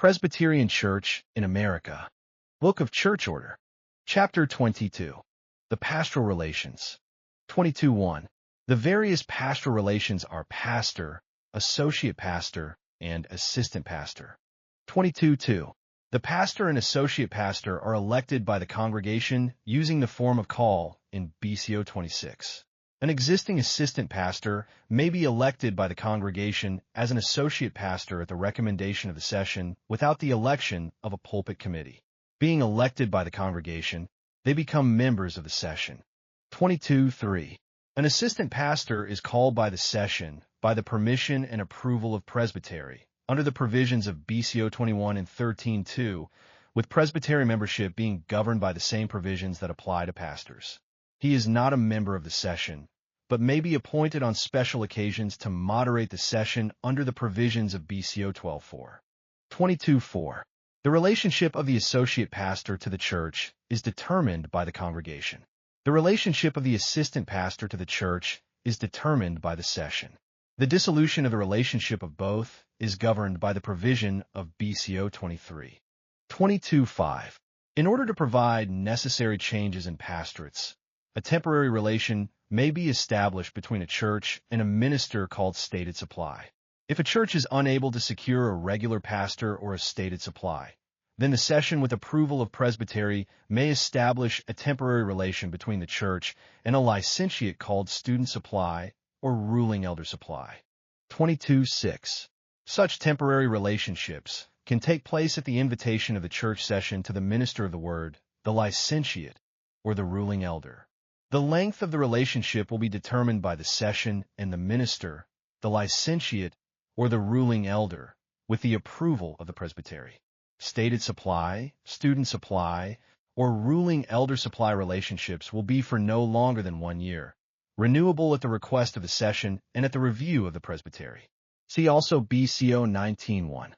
Presbyterian Church in America. Book of Church Order. Chapter 22. The Pastoral Relations. 22:1. The various pastoral relations are pastor, associate pastor, and assistant pastor. 22:2. The pastor and associate pastor are elected by the congregation using the form of call in BCO 26. An existing assistant pastor may be elected by the congregation as an associate pastor at the recommendation of the session without the election of a pulpit committee. Being elected by the congregation, they become members of the session. 22:3. An assistant pastor is called by the session by the permission and approval of presbytery, under the provisions of BCO 21 and 13:2, with presbytery membership being governed by the same provisions that apply to pastors. He is not a member of the session, but may be appointed on special occasions to moderate the session under the provisions of BCO 12:4. 22:4. The relationship of the associate pastor to the church is determined by the congregation. The relationship of the assistant pastor to the church is determined by the session. The dissolution of the relationship of both is governed by the provision of BCO 23. 22:5. In order to provide necessary changes in pastorates, a temporary relation may be established between a church and a minister called stated supply. If a church is unable to secure a regular pastor or a stated supply, then the session with approval of presbytery may establish a temporary relation between the church and a licentiate called student supply or ruling elder supply. 22:6. Such temporary relationships can take place at the invitation of the church session to the minister of the word, the licentiate, or the ruling elder. The length of the relationship will be determined by the session and the minister, the licentiate, or the ruling elder, with the approval of the presbytery. Stated supply, student supply, or ruling elder supply relationships will be for no longer than 1 year, renewable at the request of the session and at the review of the presbytery. See also BCO 19:1.